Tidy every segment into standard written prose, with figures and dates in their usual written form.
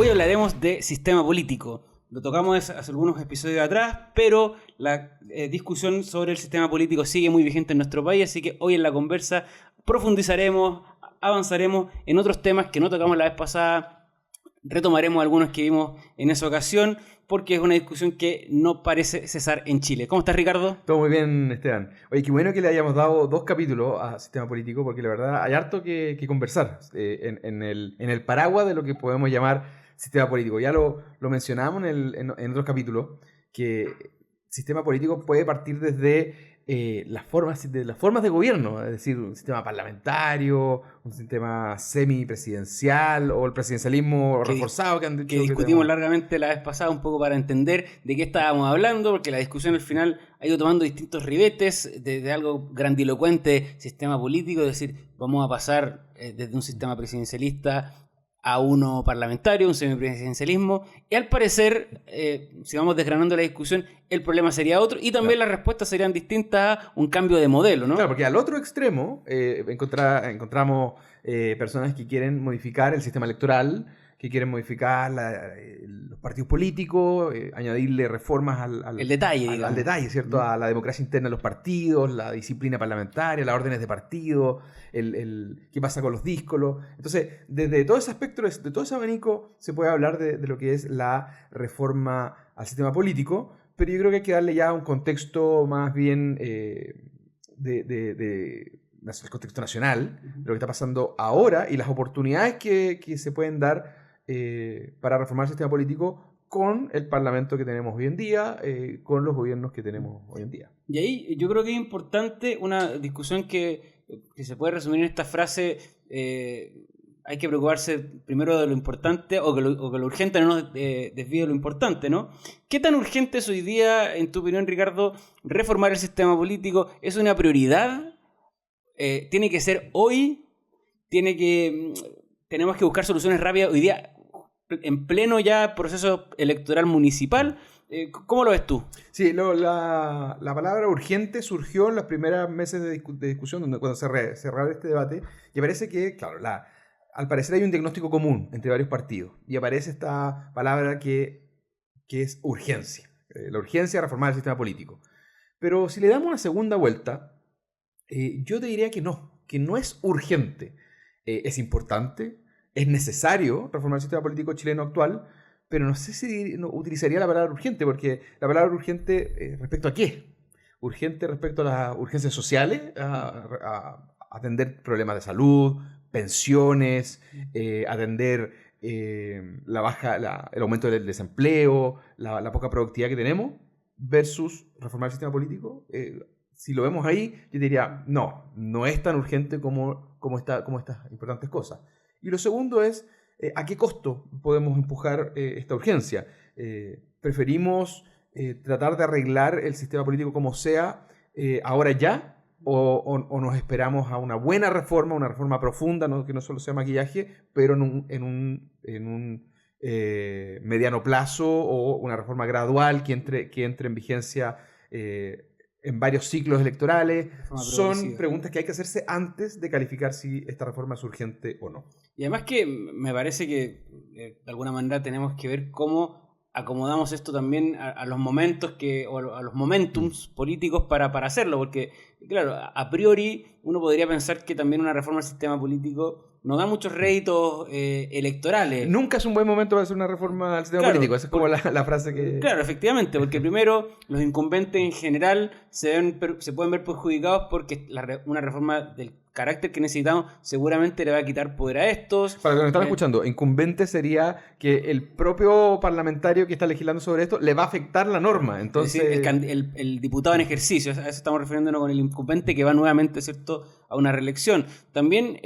Hoy hablaremos de sistema político. Lo tocamos hace algunos episodios atrás, pero la discusión sobre el sistema político sigue muy vigente en nuestro país, así que hoy en la conversa profundizaremos, avanzaremos en otros temas que no tocamos la vez pasada, retomaremos algunos que vimos en esa ocasión, porque es una discusión que no parece cesar en Chile. ¿Cómo estás, Ricardo? Todo muy bien, Esteban. Oye, qué bueno que le hayamos dado 2 capítulos a sistema político, porque la verdad hay harto que conversar en el paraguas de lo que podemos llamar sistema político. Ya lo mencionamos en otros capítulos, que sistema político puede partir desde las formas de gobierno, es decir, un sistema parlamentario, un sistema semipresidencial o el presidencialismo reforzado que han dicho. Que discutimos largamente la vez pasada un poco para entender de qué estábamos hablando, porque la discusión al final ha ido tomando distintos ribetes de algo grandilocuente, sistema político, es decir, vamos a pasar desde un sistema presidencialista a uno parlamentario, un semipresidencialismo, y al parecer, si vamos desgranando la discusión, el problema sería otro, y también las respuestas serían distintas a un cambio de modelo, ¿no? Claro, porque al otro extremo encontramos personas que quieren modificar el sistema electoral, que quieren modificar los partidos políticos, añadirle reformas al detalle, ¿cierto? A la democracia interna de los partidos, la disciplina parlamentaria, las órdenes de partido, qué pasa con los díscolos. Entonces, desde todo ese aspecto, de todo ese abanico, se puede hablar de lo que es la reforma al sistema político, pero yo creo que hay que darle ya un contexto más bien el contexto nacional, de lo que está pasando ahora y las oportunidades que se pueden dar para reformar el sistema político con el parlamento que tenemos hoy en día, con los gobiernos que tenemos hoy en día. Y ahí yo creo que es importante una discusión que se puede resumir en esta frase: hay que preocuparse primero de lo importante o que lo urgente no nos desvíe de lo importante, ¿no? ¿Qué tan urgente es hoy día, en tu opinión, Ricardo, reformar el sistema político? ¿Es una prioridad? ¿Tiene que ser hoy? ¿Tenemos que buscar soluciones rápidas hoy día, en pleno ya proceso electoral municipal? ¿Cómo lo ves tú? Sí, la palabra urgente surgió en los primeros meses de discusión, cuando se cerraba este debate, y parece que, claro, al parecer hay un diagnóstico común entre varios partidos, y aparece esta palabra que es urgencia, la urgencia de reformar el sistema político. Pero si le damos una segunda vuelta, yo te diría que no es urgente. Es importante, es necesario reformar el sistema político chileno actual, pero no sé si utilizaría la palabra urgente, porque la palabra urgente, ¿respecto a qué? Urgente respecto a las urgencias sociales, a atender problemas de salud, pensiones, atender el aumento del desempleo, la poca productividad que tenemos, versus reformar el sistema político. Si lo vemos ahí, yo diría, no es tan urgente como estas importantes cosas. Y lo segundo es, ¿a qué costo podemos empujar esta urgencia? ¿Preferimos tratar de arreglar el sistema político como sea ahora ya? ¿O nos esperamos a una buena reforma, una reforma profunda, que no solo sea maquillaje, pero en un mediano plazo, o una reforma gradual que entre en vigencia en varios ciclos electorales? Son preguntas que hay que hacerse antes de calificar si esta reforma es urgente o no. Y además que me parece que de alguna manera tenemos que ver cómo acomodamos esto también a los momentos o a los momentums políticos para hacerlo, porque claro, a priori uno podría pensar que también una reforma al sistema político no da muchos réditos electorales. Nunca es un buen momento para hacer una reforma al sistema político, esa es como la frase que... Claro, efectivamente, porque primero los incumbentes en general se pueden ver perjudicados porque una reforma del carácter que necesitamos seguramente le va a quitar poder a estos. Para los que nos están escuchando, incumbente sería que el propio parlamentario que está legislando sobre esto le va a afectar la norma. Entonces, es decir, el diputado en ejercicio, a eso estamos refiriéndonos con el incumbente que va nuevamente, ¿cierto?, a una reelección. También,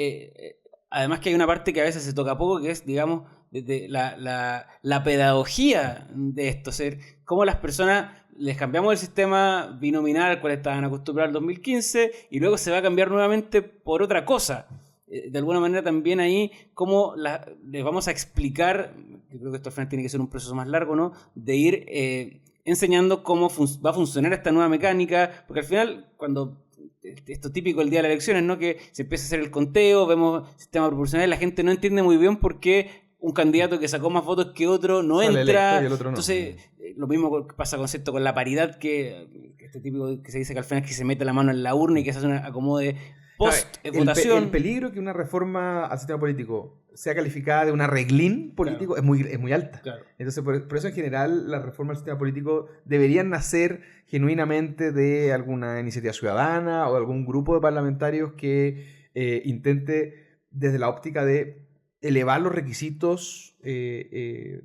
además que hay una parte que a veces se toca poco, que es, digamos, desde la pedagogía de esto, cómo las personas les cambiamos el sistema binominal al cual estaban acostumbrados en el 2015 y luego se va a cambiar nuevamente por otra cosa. De alguna manera también ahí cómo les vamos a explicar, yo creo que esto al final tiene que ser un proceso más largo, ¿no?, de ir enseñando cómo va a funcionar esta nueva mecánica, porque al final cuando... Esto típico el día de las elecciones, ¿no?, que se empieza a hacer el conteo, vemos sistema proporcional, la gente no entiende muy bien por qué un candidato que sacó más votos que otro no Sale entra. electo y el otro no. Entonces, lo mismo pasa con la paridad, que este típico que se dice que al final es que se mete la mano en la urna y que se hace un acomode post-votación. El peligro que una reforma al sistema político sea calificada de un arreglín político, Claro, es muy alta. Claro. Entonces, por eso en general las reformas al sistema político deberían nacer genuinamente de alguna iniciativa ciudadana o de algún grupo de parlamentarios que intente, desde la óptica de elevar los requisitos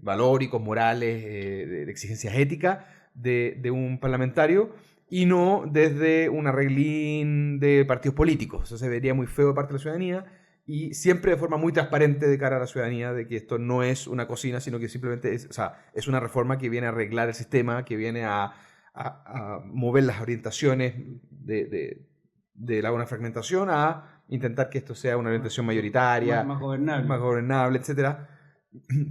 valóricos, morales, de exigencias éticas de un parlamentario, y no desde un arreglín de partidos políticos. Eso se vería muy feo de parte de la ciudadanía, y siempre de forma muy transparente de cara a la ciudadanía de que esto no es una cocina, sino que simplemente es una reforma que viene a arreglar el sistema, que viene a mover las orientaciones de la una fragmentación a intentar que esto sea una orientación mayoritaria, más gobernable, etcétera,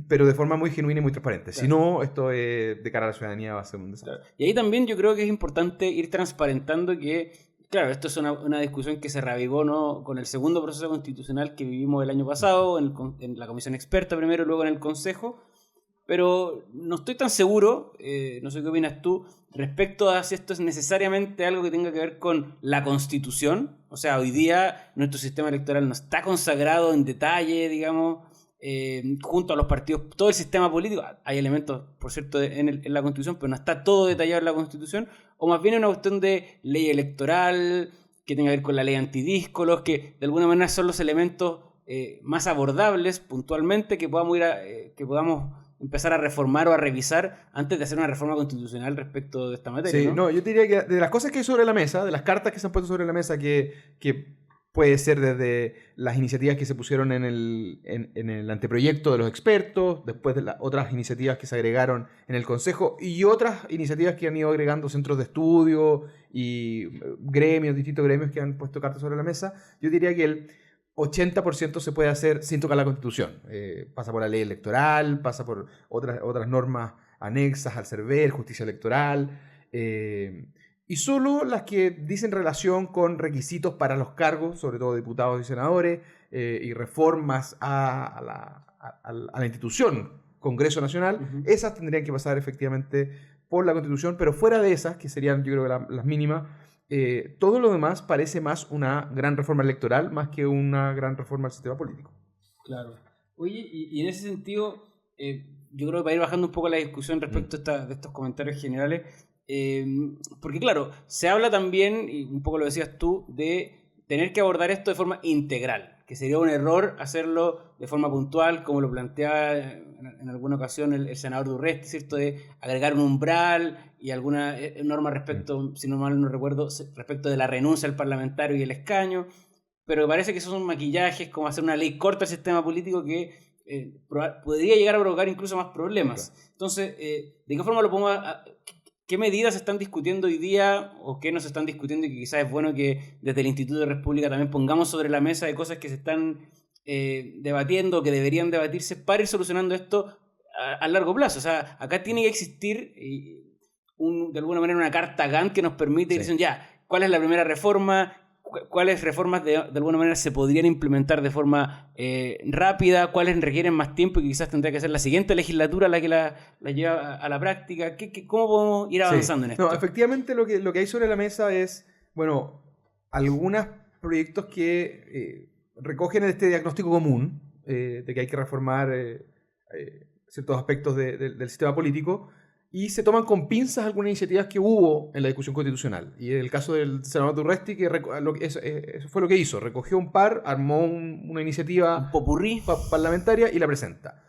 pero de forma muy genuina y muy transparente. Claro. Si no, esto de cara a la ciudadanía va a ser un desastre. Claro. Y ahí también yo creo que es importante ir transparentando que, claro, esto es una discusión que se reavivó, ¿no?, con el segundo proceso constitucional que vivimos el año pasado, en la comisión experta primero, luego en el Consejo, pero no estoy tan seguro, no sé qué opinas tú, respecto a si esto es necesariamente algo que tenga que ver con la Constitución. O sea, hoy día nuestro sistema electoral no está consagrado en detalle, digamos, junto a los partidos, todo el sistema político. Hay elementos, por cierto, en la Constitución, pero no está todo detallado en la Constitución. O más bien es una cuestión de ley electoral, que tenga que ver con la ley antidíscolos, que de alguna manera son los elementos más abordables puntualmente que podamos empezar a reformar o a revisar antes de hacer una reforma constitucional respecto de esta materia. Sí, ¿no? Yo diría que de las cosas que hay sobre la mesa, de las cartas que se han puesto sobre la mesa, que puede ser desde las iniciativas que se pusieron en el anteproyecto de los expertos, después de las otras iniciativas que se agregaron en el Consejo y otras iniciativas que han ido agregando centros de estudio y distintos gremios que han puesto cartas sobre la mesa. Yo diría que el 80% se puede hacer sin tocar la Constitución. Pasa por la ley electoral, pasa por otras normas anexas al CERVEL, justicia electoral, y solo las que dicen relación con requisitos para los cargos, sobre todo diputados y senadores, y reformas a la institución Congreso Nacional, esas tendrían que pasar efectivamente por la Constitución, pero fuera de esas, que serían yo creo las mínimas, todo lo demás parece más una gran reforma electoral más que una gran reforma al sistema político. Claro. Oye, y en ese sentido, yo creo que para ir bajando un poco la discusión respecto de estos comentarios generales, porque claro, se habla también, y un poco lo decías tú, de tener que abordar esto de forma integral, que sería un error hacerlo de forma puntual, como lo planteaba en alguna ocasión el senador Durresti, ¿cierto?, de agregar un umbral y alguna norma respecto, si no mal no recuerdo, respecto de la renuncia al parlamentario y el escaño, pero parece que esos son maquillajes, como hacer una ley corta al sistema político que podría llegar a provocar incluso más problemas. Entonces, ¿de qué forma lo podemos... ¿Qué medidas se están discutiendo hoy día o qué no se están discutiendo? Y que quizás es bueno que desde el Instituto de República también pongamos sobre la mesa de cosas que se están debatiendo, que deberían debatirse para ir solucionando esto a largo plazo. O sea, acá tiene que existir de alguna manera una carta Gantt que nos permite decir, ya, ¿cuál es la primera reforma? ¿Cuáles reformas de alguna manera se podrían implementar de forma rápida? ¿Cuáles requieren más tiempo y quizás tendría que ser la siguiente legislatura la que la lleva a la práctica? ¿Cómo podemos ir avanzando en esto? No, efectivamente lo que hay sobre la mesa es, bueno, algunos proyectos que recogen este diagnóstico común de que hay que reformar ciertos aspectos del sistema político, y se toman con pinzas algunas iniciativas que hubo en la discusión constitucional. Y en el caso del senador Durresti, eso fue lo que hizo. Recogió un par, armó una iniciativa un popurrí parlamentaria y la presenta.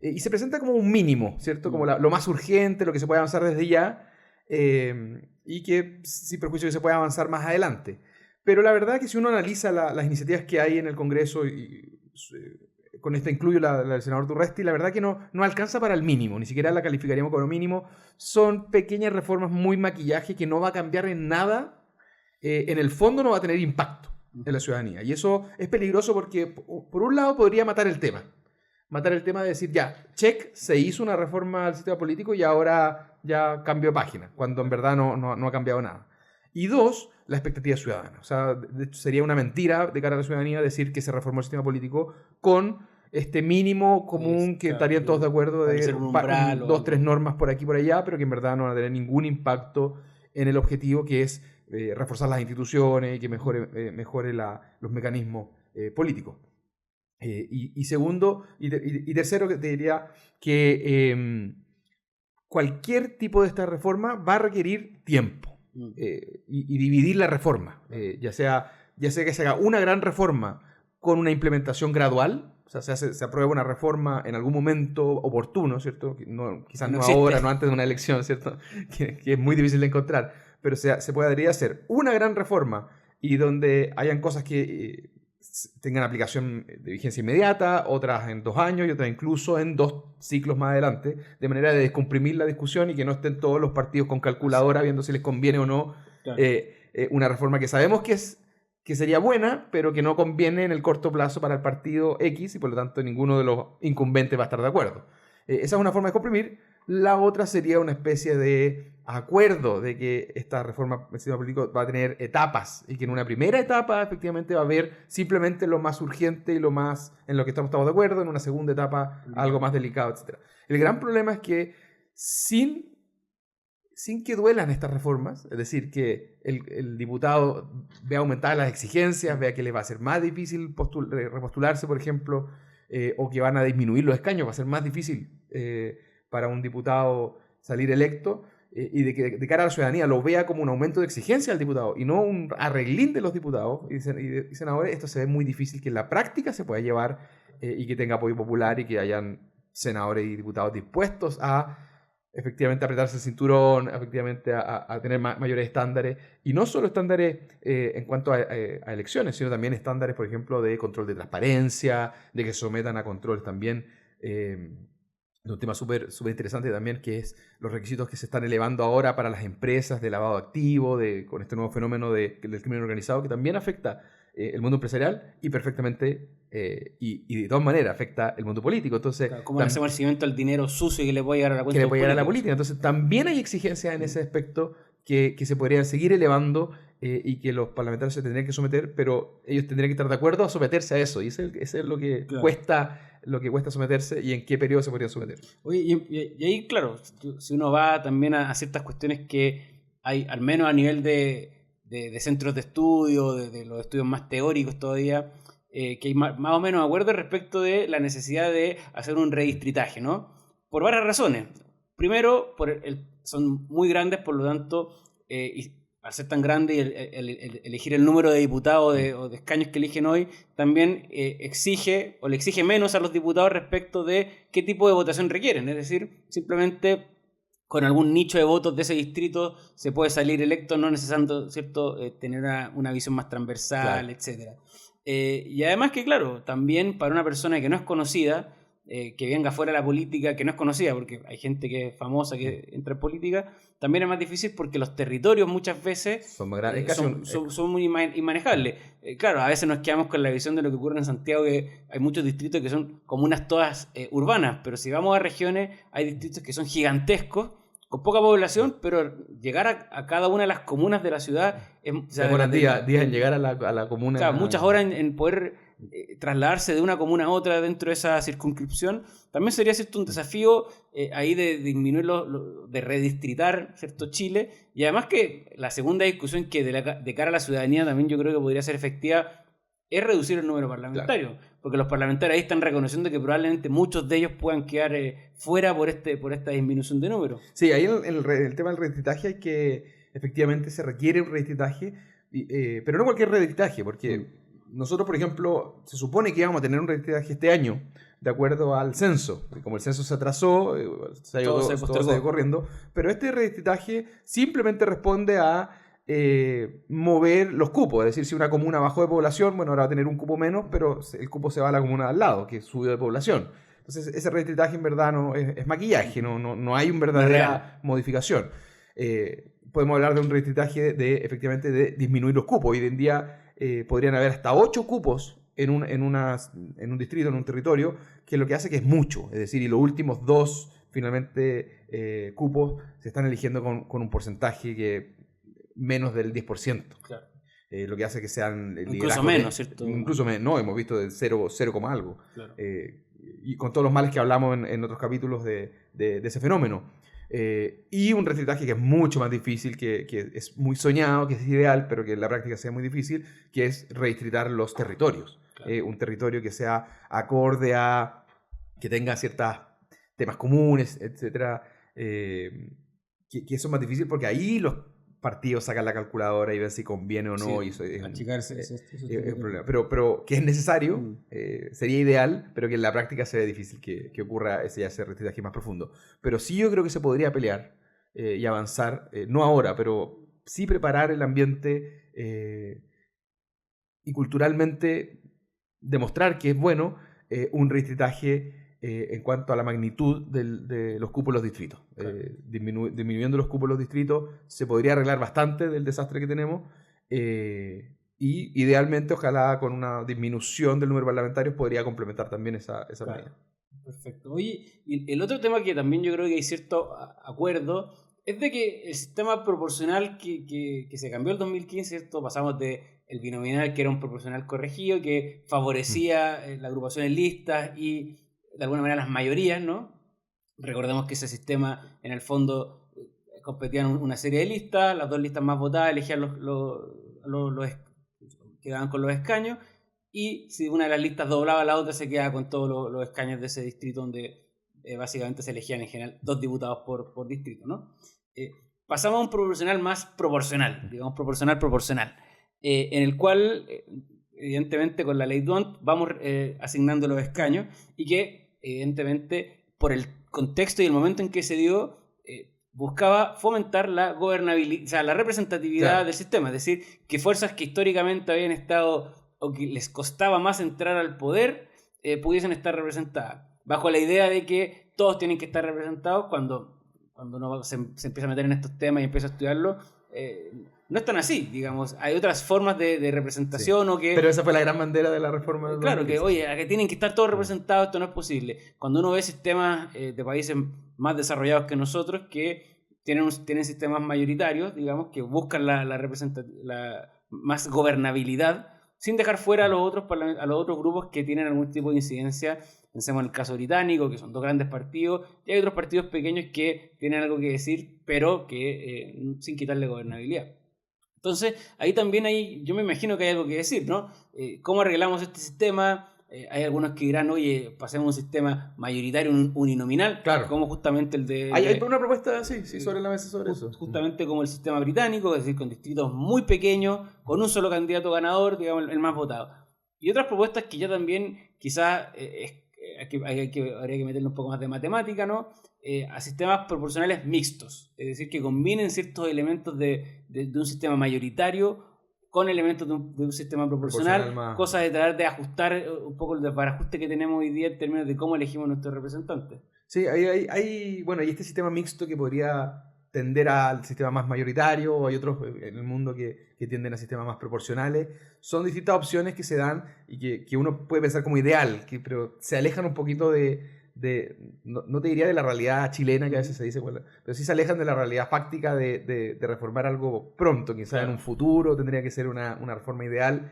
Y se presenta como un mínimo, ¿cierto? Como lo más urgente, lo que se puede avanzar desde ya, y que sin perjuicio que se puede avanzar más adelante. Pero la verdad es que si uno analiza las iniciativas que hay en el Congreso con esta incluyo la del senador Durresti, la verdad que no alcanza para el mínimo, ni siquiera la calificaríamos como mínimo. Son pequeñas reformas muy maquillaje que no va a cambiar en nada, en el fondo no va a tener impacto en la ciudadanía. Y eso es peligroso porque, por un lado, podría matar el tema. Matar el tema de decir, ya, check, se hizo una reforma al sistema político y ahora ya cambió de página, cuando en verdad no ha cambiado nada. Y dos, la expectativa ciudadana. O sea, de hecho, sería una mentira de cara a la ciudadanía decir que se reformó el sistema político con este mínimo común que estarían todos de acuerdo de un umbral, dos, tres normas por aquí y por allá, pero que en verdad no van a tener ningún impacto en el objetivo que es reforzar las instituciones y que mejore los mecanismos políticos. Y segundo, y tercero, que te diría que cualquier tipo de esta reforma va a requerir tiempo y dividir la reforma, ya sea que se haga una gran reforma con una implementación gradual, o sea, se aprueba una reforma en algún momento oportuno, ¿cierto? Quizás no ahora, no antes de una elección, ¿cierto? Que es muy difícil de encontrar, pero se podría hacer una gran reforma y donde hayan cosas que tengan aplicación de vigencia inmediata, otras en 2 años y otras incluso en 2 ciclos más adelante, de manera de descomprimir la discusión y que no estén todos los partidos con calculadora viendo si les conviene o no una reforma que sabemos que sería buena, pero que no conviene en el corto plazo para el partido X y por lo tanto ninguno de los incumbentes va a estar de acuerdo. Esa es una forma de comprimir. La otra sería una especie de acuerdo de que esta reforma del sistema político va a tener etapas y que en una primera etapa efectivamente va a haber simplemente lo más urgente y lo más en lo que estamos de acuerdo, en una segunda etapa algo más delicado, etc. El gran problema es que sin que duelan estas reformas, es decir, que el diputado vea aumentadas las exigencias, vea que les va a ser más difícil repostularse, por ejemplo, o que van a disminuir los escaños, va a ser más difícil para un diputado salir electo, y de que de cara a la ciudadanía lo vea como un aumento de exigencia al diputado y no un arreglín de los diputados y senadores, esto se ve muy difícil que en la práctica se pueda llevar y que tenga apoyo popular y que hayan senadores y diputados dispuestos a efectivamente apretarse el cinturón, efectivamente a tener mayores estándares, y no solo estándares en cuanto a elecciones, sino también estándares, por ejemplo, de control de transparencia, de que se sometan a controles también. Un tema súper interesante también, que es los requisitos que se están elevando ahora para las empresas de lavado de activos, con este nuevo fenómeno del crimen organizado, que también afecta el mundo empresarial y perfectamente, y de todas maneras afecta el mundo político. Entonces, claro, ¿cómo hacemos el seguimiento al dinero sucio que le puede llegar a la cuenta? Que le puede llegar a la política. Entonces, también hay exigencias en ese aspecto que se podrían seguir elevando y que los parlamentarios se tendrían que someter, pero ellos tendrían que estar de acuerdo a someterse a eso. Y eso es lo que cuesta. Lo que cuesta someterse y en qué periodo se podrían someter. Oye, y ahí, claro, si uno va también a ciertas cuestiones que hay, al menos a nivel de centros de estudio, de los estudios más teóricos todavía, que hay más o menos acuerdo respecto de la necesidad de hacer un redistritaje, ¿no? Por varias razones. Primero, son muy grandes, por lo tanto, y al ser tan grande y elegir el número de diputados o de escaños que eligen hoy, también le exige menos a los diputados respecto de qué tipo de votación requieren. Es decir, simplemente con algún nicho de votos de ese distrito se puede salir electo, no necesitando, ¿cierto?, tener una visión más transversal, claro, etc. Y además que, claro, también para una persona que no es conocida, que venga fuera de la política, que no es conocida, porque hay gente que es famosa que entra en política, también es más difícil porque los territorios muchas veces son muy inmanejables. Claro, a veces nos quedamos con la visión de lo que ocurre en Santiago, que hay muchos distritos que son comunas todas urbanas, pero si vamos a regiones, hay distritos que son gigantescos, con poca población, pero llegar a cada una de las comunas de la ciudad... Se demoran días en llegar a la comuna. Claro, muchas horas en poder trasladarse de una comuna a otra dentro de esa circunscripción. También sería, ¿cierto?, un desafío ahí de disminuir, de redistritar, ¿cierto?, Chile. Y además que la segunda discusión que de cara a la ciudadanía también yo creo que podría ser efectiva es reducir el número parlamentario. Claro. Porque los parlamentarios ahí están reconociendo que probablemente muchos de ellos puedan quedar fuera por esta disminución de número. Sí, ahí el tema del redistritaje hay que, efectivamente, se requiere un redistritaje, pero no cualquier redistritaje, porque nosotros, por ejemplo, se supone que íbamos a tener un redistritaje este año, de acuerdo al censo. Y como el censo se atrasó, todo se corriendo, pero este redistritaje simplemente responde a mover los cupos, es decir, si una comuna bajó de población, bueno, ahora va a tener un cupo menos, pero el cupo se va a la comuna al lado, que subió de población. Entonces, ese redistritaje en verdad es maquillaje, no hay una verdadera modificación. Podemos hablar de un redistritaje efectivamente de disminuir los cupos. Hoy en día podrían haber hasta 8 cupos en un distrito, en un territorio, que lo que hace que es mucho, es decir, y los últimos 2, finalmente, cupos se están eligiendo con un porcentaje que menos del 10%. Claro. Lo que hace que sean... Incluso menos, ¿cierto? Incluso menos, no, hemos visto del 0, algo. Claro. y con todos los males que hablamos en otros capítulos de ese fenómeno. Y un redistritaje que es mucho más difícil, que es muy soñado, que es ideal, pero que en la práctica sea muy difícil, que es redistritar los territorios. Claro. Un territorio que sea acorde a que tenga ciertos temas comunes, etc. Que eso es más difícil porque ahí los partidos sacan la calculadora y ven si conviene o no. Sí, y eso es achicarse. un problema. Pero que es necesario, sería ideal, pero que en la práctica se ve difícil que ocurra ese redistritaje más profundo. Pero sí yo creo que se podría pelear y avanzar, no ahora, pero sí preparar el ambiente y culturalmente demostrar que es bueno un redistritaje en cuanto a la magnitud de los cupos de los distritos. Claro. Disminuyendo los cupos de los distritos se podría arreglar bastante del desastre que tenemos y idealmente, ojalá con una disminución del número de parlamentarios podría complementar también esa claro. Medida. Perfecto. Oye, y el otro tema que también yo creo que hay cierto acuerdo es de que el sistema proporcional que se cambió en 2015, ¿cierto? Pasamos de el binominal, que era un proporcional corregido, que favorecía la agrupación en listas y de alguna manera las mayorías, ¿no? Recordemos que ese sistema, en el fondo, competían una serie de listas, las dos listas más votadas elegían quedaban con los escaños, y si una de las listas doblaba, la otra se quedaba con todos los escaños de ese distrito, donde básicamente se elegían en general 2 diputados por distrito, ¿no? Pasamos a un proporcional más proporcional, digamos proporcional, en el cual, evidentemente con la ley D'Hondt vamos asignando los escaños y que evidentemente por el contexto y el momento en que se dio buscaba fomentar la gobernabilidad, o sea, la representatividad claro. del sistema, es decir, que fuerzas que históricamente habían estado o que les costaba más entrar al poder pudiesen estar representadas, bajo la idea de que todos tienen que estar representados. Cuando uno se empieza a meter en estos temas y empieza a estudiarlo, no es tan así, digamos. Hay otras formas de representación. Sí. O que, pero esa fue la gran bandera de la reforma del claro, 2015. Que oye, a que tienen que estar todos representados, esto no es posible. Cuando uno ve sistemas de países más desarrollados que nosotros, que tienen sistemas mayoritarios, digamos, que buscan la más gobernabilidad, sin dejar fuera a los otros grupos que tienen algún tipo de incidencia. Pensemos en el caso británico, que son 2 grandes partidos, y hay otros partidos pequeños que tienen algo que decir, pero que sin quitarle gobernabilidad. Entonces, ahí también yo me imagino que hay algo que decir, ¿no? ¿Cómo arreglamos este sistema? Hay algunos que dirán, oye, pasemos a un sistema mayoritario uninominal, claro. Como justamente el de... Hay una propuesta, sí, sobre la mesa sobre eso. Justamente como el sistema británico, es decir, con distritos muy pequeños, con un solo candidato ganador, digamos, el más votado. Y otras propuestas que ya también quizás habría que meterle un poco más de matemática, ¿no? A sistemas proporcionales mixtos, es decir, que combinen ciertos elementos de un sistema mayoritario con elementos de un sistema proporcional, cosas de tratar de ajustar un poco el desbarajuste que tenemos hoy día en términos de cómo elegimos nuestros representantes. Sí, hay bueno, y este sistema mixto que podría tender al sistema más mayoritario, hay otros en el mundo que tienden a sistemas más proporcionales. Son distintas opciones que se dan y que uno puede pensar como ideal, pero se alejan un poquito no te diría de la realidad chilena, que a veces se dice, pero sí se alejan de la realidad fáctica de reformar algo pronto, quizás claro. En un futuro tendría que ser una reforma ideal,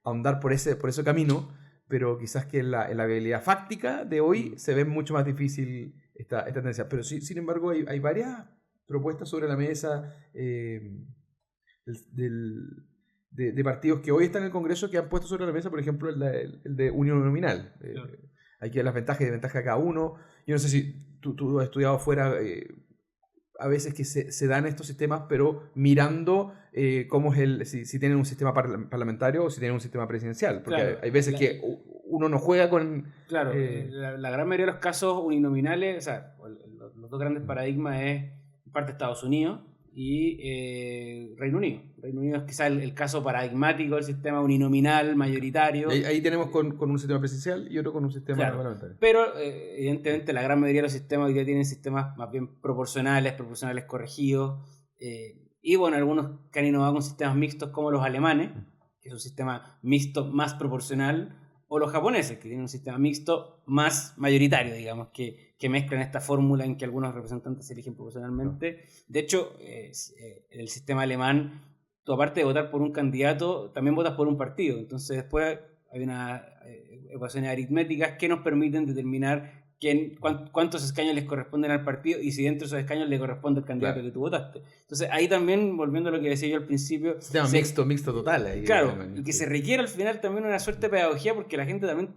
ahondar por ese camino, pero quizás que en la realidad fáctica de hoy se ve mucho más difícil esta tendencia. Pero sí, sin embargo hay varias propuestas sobre la mesa de partidos que hoy están en el Congreso que han puesto sobre la mesa, por ejemplo, el de unión nominal. Claro. Hay que ver las ventajas y desventajas de cada uno. Yo no sé si tú has estudiado fuera, a veces que se dan estos sistemas, pero mirando cómo es si tienen un sistema parlamentario o si tienen un sistema presidencial. Porque claro, hay veces que uno no juega con... Claro, la gran mayoría de los casos uninominales, o sea, los 2 grandes paradigmas es en parte Estados Unidos y Reino Unido. Reino Unido es quizás el caso paradigmático del sistema uninominal mayoritario. Ahí tenemos con un sistema presidencial y otro con un sistema parlamentario. Pero evidentemente la gran mayoría de los sistemas hoy día tienen sistemas más bien proporcionales corregidos. Y bueno, algunos que han innovado con sistemas mixtos como los alemanes, que es un sistema mixto más proporcional, o los japoneses, que tienen un sistema mixto más mayoritario, digamos, que mezclan esta fórmula en que algunos representantes se eligen proporcionalmente. De hecho, el sistema alemán, tú aparte de votar por un candidato, también votas por un partido. Entonces después hay unas ecuaciones aritméticas que nos permiten determinar cuántos escaños les corresponden al partido y si dentro de esos escaños le corresponde al candidato que tú votaste. Entonces ahí también, volviendo a lo que decía yo al principio... Sistema mixto total. Ahí, claro, y que se requiere al final también una suerte de pedagogía porque la gente también...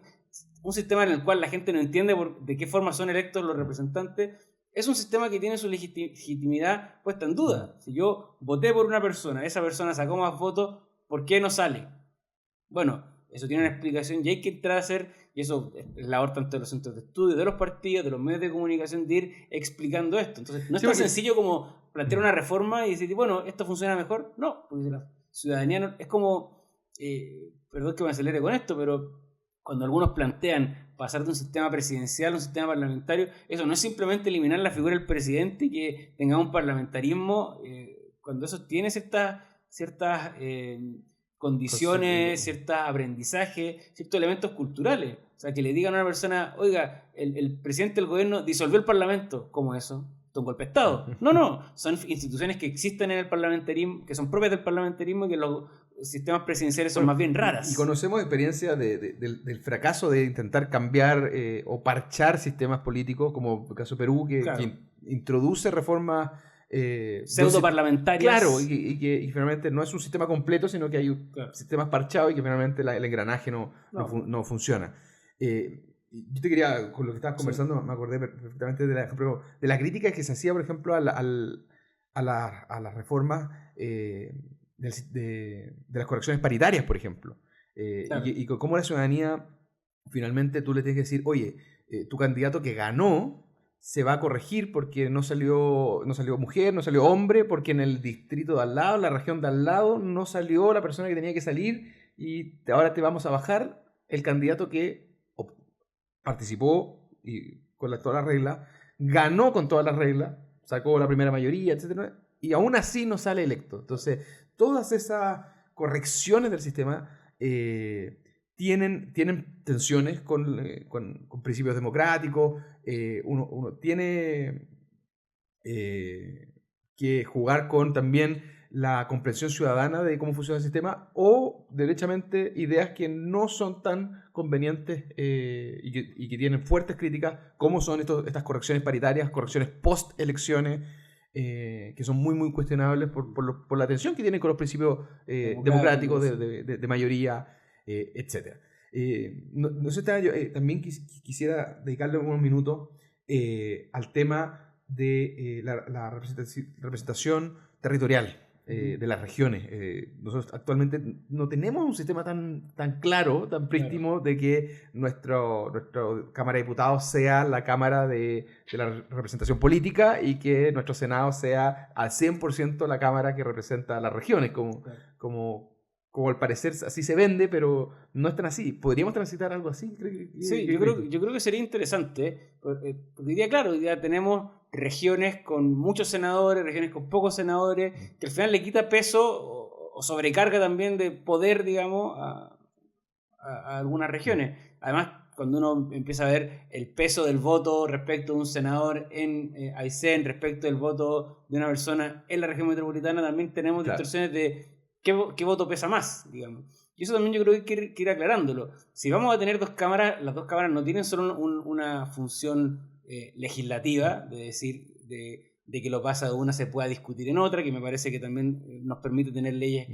Un sistema en el cual la gente no entiende de qué forma son electos los representantes, es un sistema que tiene su legitimidad puesta en duda. Si yo voté por una persona, esa persona sacó más votos, ¿por qué no sale? Bueno, eso tiene una explicación y hay que entrar a hacer, y eso es labor tanto de los centros de estudio, de los partidos, de los medios de comunicación, de ir explicando esto. Entonces, no es tan sencillo como plantear una reforma y decir, bueno, ¿esto funciona mejor? No, porque la ciudadanía no, es como, perdón que me acelere con esto, pero cuando algunos plantean pasar de un sistema presidencial a un sistema parlamentario, eso no es simplemente eliminar la figura del presidente y que tengamos un parlamentarismo, cuando eso tiene ciertas condiciones, ciertos aprendizajes, ciertos elementos culturales. O sea, que le digan a una persona, oiga, el presidente del gobierno disolvió el parlamento. ¿Cómo eso? ¿Es un golpe de Estado? No, son instituciones que existen en el parlamentarismo, que son propias del parlamentarismo y que los sistemas presidenciales son más bien raras. Y conocemos experiencias del fracaso de intentar cambiar o parchar sistemas políticos, como el caso de Perú, que introduce reformas pseudo parlamentarias. Claro, y que finalmente no es un sistema completo, sino que hay sistemas parchados y que finalmente el engranaje no funciona. Yo te quería, con lo que estabas conversando, me acordé perfectamente de la crítica que se hacía, por ejemplo, a las reformas de las correcciones paritarias, por ejemplo. Y cómo la ciudadanía, finalmente tú le tienes que decir, oye, tu candidato que ganó se va a corregir porque no salió mujer, no salió hombre, porque en el distrito de al lado, la región de al lado, no salió la persona que tenía que salir y ahora te vamos a bajar el candidato que participó y con todas las reglas, ganó con todas las reglas, sacó la primera mayoría, etc. Y aún así no sale electo. Entonces, todas esas correcciones del sistema tienen tensiones con principios democráticos. Uno tiene que jugar con también la comprensión ciudadana de cómo funciona el sistema o, derechamente, ideas que no son tan convenientes y que tienen fuertes críticas, como son estas correcciones paritarias, correcciones post-elecciones, que son muy, muy cuestionables por la tensión que tienen con los principios democráticos de mayoría, etc. No sé, yo también quisiera dedicarle unos minutos al tema de la representación territorial de las regiones. Nosotros actualmente no tenemos un sistema tan claro, tan prístimo, de que nuestra Cámara de Diputados sea la Cámara de la representación política y que nuestro Senado sea al 100% la Cámara que representa a las regiones, como al parecer así se vende, pero no es tan así. ¿Podríamos transitar algo así? Sí, yo creo que sería interesante, porque diría, claro, ya tenemos regiones con muchos senadores, regiones con pocos senadores, que al final le quita peso o sobrecarga también de poder, digamos, a algunas regiones. Además, cuando uno empieza a ver el peso del voto respecto de un senador en Aysén, respecto del voto de una persona en la región metropolitana, también tenemos distorsiones de qué voto pesa más, digamos. Y eso también yo creo que hay que ir aclarándolo. Si vamos a tener dos cámaras, las dos cámaras no tienen solo una función legislativa, de decir de que lo pasa de una se pueda discutir en otra, que me parece que también nos permite tener leyes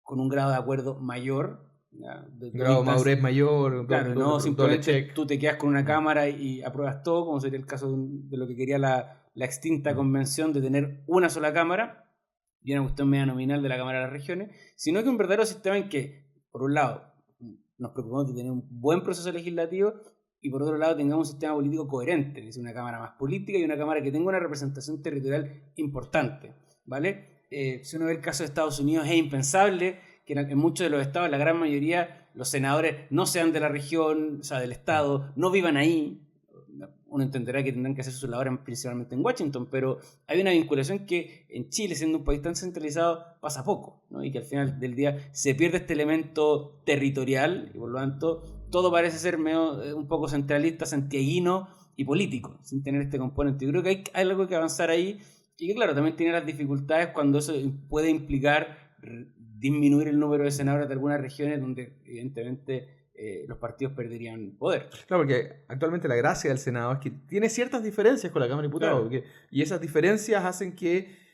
con un grado de acuerdo mayor. Un grado de madurez mayor. Claro, no simplemente tú te quedas con una cámara y apruebas todo, como sería el caso de lo que quería la extinta convención de tener una sola cámara y una cuestión media nominal de la Cámara de las Regiones, sino que un verdadero sistema en que, por un lado, nos preocupamos de tener un buen proceso legislativo y por otro lado tengamos un sistema político coherente, es decir, una Cámara más política y una Cámara que tenga una representación territorial importante, ¿vale? Si uno ve el caso de Estados Unidos, es impensable que en muchos de los estados, la gran mayoría, los senadores no sean de la región, o sea, del estado, no vivan ahí. Uno entenderá que tendrán que hacer sus labores principalmente en Washington, pero hay una vinculación que en Chile, siendo un país tan centralizado, pasa poco, ¿no? Y que al final del día se pierde este elemento territorial y por lo tanto todo parece ser medio, un poco centralista, santiaguino y político, sin tener este componente. Yo creo que hay algo que avanzar ahí y que claro, también tiene las dificultades cuando eso puede implicar disminuir el número de senadores de algunas regiones donde evidentemente los partidos perderían poder. Claro, porque actualmente la gracia del Senado es que tiene ciertas diferencias con la Cámara de Diputados, Claro. y esas diferencias hacen que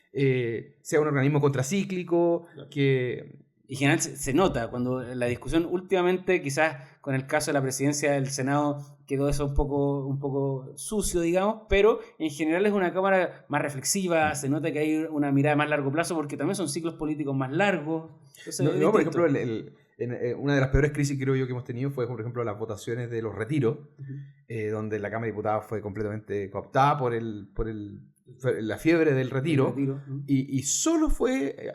sea un organismo contracíclico, Claro. que... Y en general se nota cuando la discusión últimamente, quizás con el caso de la presidencia del Senado, quedó eso un poco sucio, digamos, pero en general es una Cámara más reflexiva, se nota que hay una mirada a más largo plazo, porque también son ciclos políticos más largos. Entonces, es por distinto. ejemplo, una de las peores crisis creo yo que hemos tenido fue, por ejemplo, las votaciones de los retiros, donde la Cámara de Diputados fue completamente cooptada por la fiebre del retiro, y solo fue,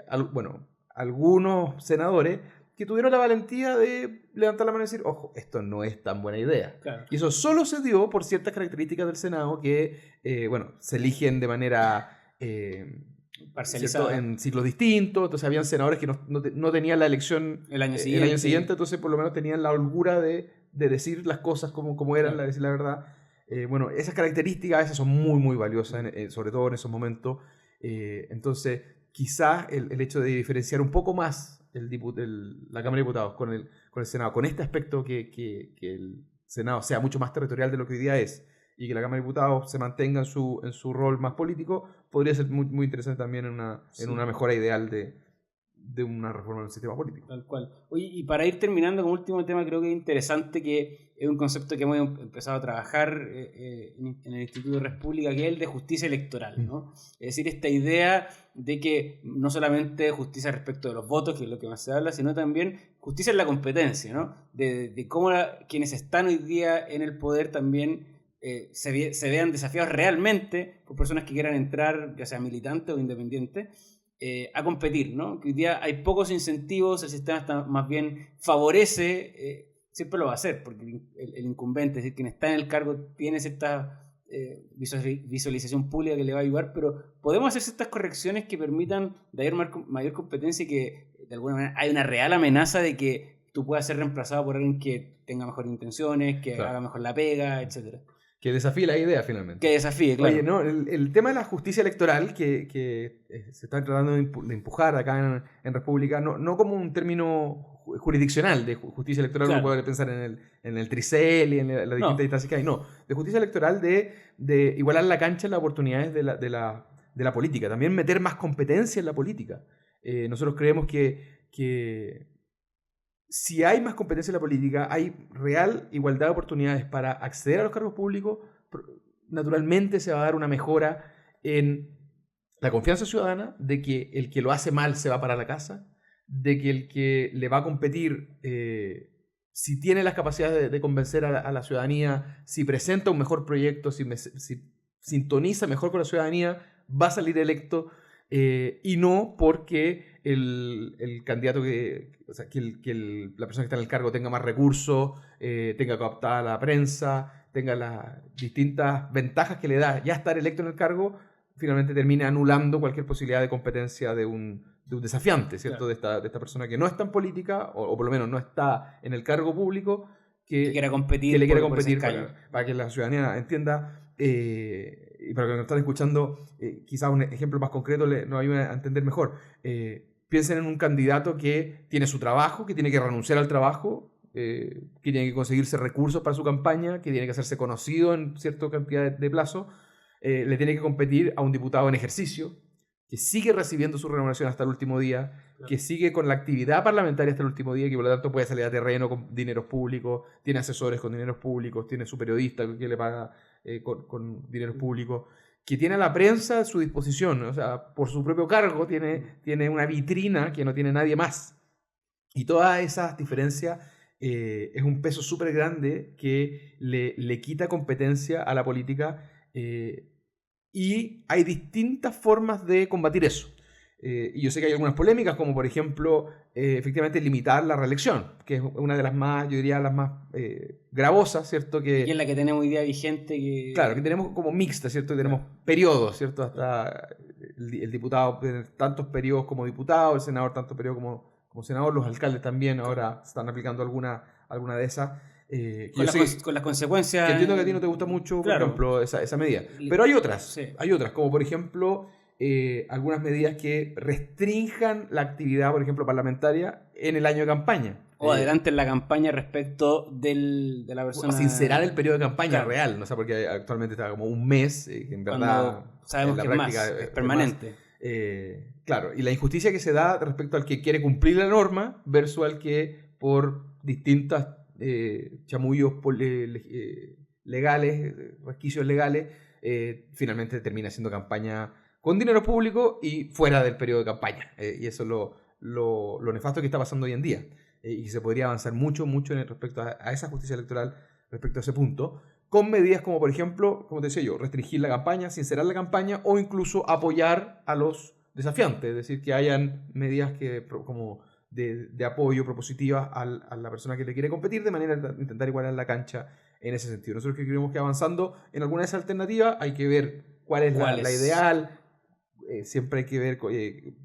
algunos senadores que tuvieron la valentía de levantar la mano y decir, ojo, esto no es tan buena idea. Claro. Y eso solo se dio por ciertas características del Senado que, se eligen de manera parcializada en ciclos distintos. Entonces habían senadores que no tenían la elección el año siguiente, entonces por lo menos tenían la holgura de decir las cosas como eran, claro. decir la verdad. Esas características a veces son muy, muy valiosas, sobre todo en esos momentos. Entonces, quizás el hecho de diferenciar un poco más la Cámara de Diputados con el Senado, con este aspecto que el Senado sea mucho más territorial de lo que hoy día es, y que la Cámara de Diputados se mantenga en su rol más político, podría ser muy, muy interesante también en una mejora ideal de una reforma del sistema político. Tal cual. Oye, y para ir terminando con último tema, creo que es interesante, que es un concepto que hemos empezado a trabajar en el Instituto de República, que es el de justicia electoral, ¿no? Es decir, esta idea de que no solamente justicia respecto de los votos, que es lo que más se habla, sino también justicia en la competencia, ¿no? De cómo quienes están hoy día en el poder también se vean desafiados realmente por personas que quieran entrar, ya sea militantes o independientes, a competir, ¿no? Que hoy día hay pocos incentivos, el sistema más bien favorece, siempre lo va a hacer, porque el incumbente, es decir, quien está en el cargo tiene cierta visualización pública que le va a ayudar, pero podemos hacer ciertas correcciones que permitan mayor competencia, y que de alguna manera hay una real amenaza de que tú puedas ser reemplazado por alguien que tenga mejores intenciones, que haga mejor la pega, etcétera. Que desafíe la idea finalmente. Que desafíe, claro. Oye, no, el tema de la justicia electoral que se está tratando de empujar acá en República, no como un término jurisdiccional de justicia electoral, Claro. uno puede pensar en el Tricel y en las distintas instancias que hay. No, de justicia electoral de igualar la cancha en las oportunidades de la política. También meter más competencia en la política. Nosotros creemos que si hay más competencia en la política, hay real igualdad de oportunidades para acceder a los cargos públicos, naturalmente se va a dar una mejora en la confianza ciudadana, de que el que lo hace mal se va para la casa, de que el que le va a competir, si tiene las capacidades de convencer a la ciudadanía, si presenta un mejor proyecto, si sintoniza mejor con la ciudadanía, va a salir electo. Y no porque el candidato la persona que está en el cargo tenga más recursos, tenga cooptada la prensa, tenga las distintas ventajas que le da ya estar electo en el cargo, finalmente termine anulando cualquier posibilidad de competencia de un desafiante, ¿cierto? Claro. De esta persona que no está en política, o por lo menos no está en el cargo público, que quiera competir, que le quiera competir para que la ciudadanía entienda. Y para los que nos están escuchando, quizás un ejemplo más concreto nos ayude a entender mejor. Piensen en un candidato que tiene su trabajo, que tiene que renunciar al trabajo, que tiene que conseguirse recursos para su campaña, que tiene que hacerse conocido en cierta cantidad de plazo, le tiene que competir a un diputado en ejercicio, que sigue recibiendo su remuneración hasta el último día, claro, que sigue con la actividad parlamentaria hasta el último día, que por lo tanto puede salir a terreno con dineros públicos, tiene asesores con dineros públicos, tiene su periodista que le paga con dineros públicos, que tiene a la prensa a su disposición, o sea, por su propio cargo tiene una vitrina que no tiene nadie más. Y todas esas diferencias es un peso súper grande que le quita competencia a la política, y hay distintas formas de combatir eso. Y yo sé que hay algunas polémicas, como por ejemplo, efectivamente limitar la reelección, que es una de las más, yo diría, las más gravosas, ¿cierto? Y es la que tenemos hoy día vigente. Claro, que tenemos como mixta, ¿cierto? Que tenemos periodos, ¿cierto? Hasta el diputado tiene tantos periodos como diputado, el senador tantos periodos como senador, los alcaldes también ahora están aplicando alguna de esas. Con las consecuencias. Que entiendo que a ti no te gusta mucho, por ejemplo, esa medida. Pero hay otras, como por ejemplo algunas medidas que restrinjan la actividad, por ejemplo, parlamentaria en el año de campaña. O adelanten la campaña respecto de la persona. O sincerar el periodo de campaña Claro. real, ¿no? O sea, porque actualmente está como un mes, que en verdad. Cuando sabemos en que la es más, práctica es permanente. Claro, y la injusticia que se da respecto al que quiere cumplir la norma versus al que por distintas chamullos legales, resquicios legales, finalmente termina haciendo campaña con dinero público y fuera del periodo de campaña. Y eso es lo nefasto que está pasando hoy en día. Y que se podría avanzar mucho respecto a esa justicia electoral, respecto a ese punto, con medidas como, por ejemplo, como te decía yo, restringir la campaña, sincerar la campaña o incluso apoyar a los desafiantes, es decir, que hayan medidas como de apoyo propositivas a la persona que le quiere competir, de manera de intentar igualar la cancha en ese sentido. Nosotros que creemos que avanzando en alguna de esas alternativas hay que ver cuál es la ideal, siempre hay que ver,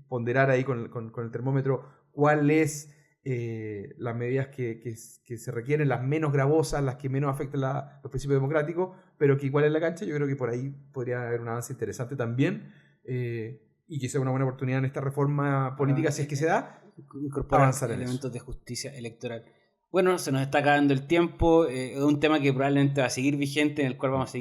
ponderar ahí con el termómetro cuál es las medidas que se requieren, las menos gravosas, las que menos afectan los principios democráticos, pero que igual en la cancha. Yo creo que por ahí podría haber un avance interesante también, y que sea una buena oportunidad en esta reforma política, si es que se da, incorporar avanzar en elementos eso. de justicia electoral. Bueno, se nos está acabando el tiempo, es un tema que probablemente va a seguir vigente, en el cual vamos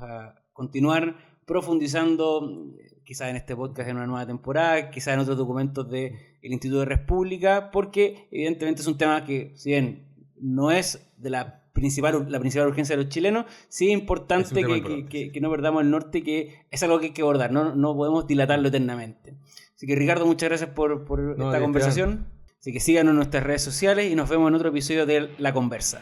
a continuar profundizando, quizás en este podcast en una nueva temporada, quizás en otros documentos del Instituto de Res Pública, porque evidentemente es un tema que, si bien no es de la principal urgencia de los chilenos, sí es importante que no perdamos el norte, que es algo que hay que abordar, no podemos dilatarlo eternamente. Así que, Ricardo, muchas gracias por esta conversación. Así que síganos en nuestras redes sociales y nos vemos en otro episodio de La Conversa.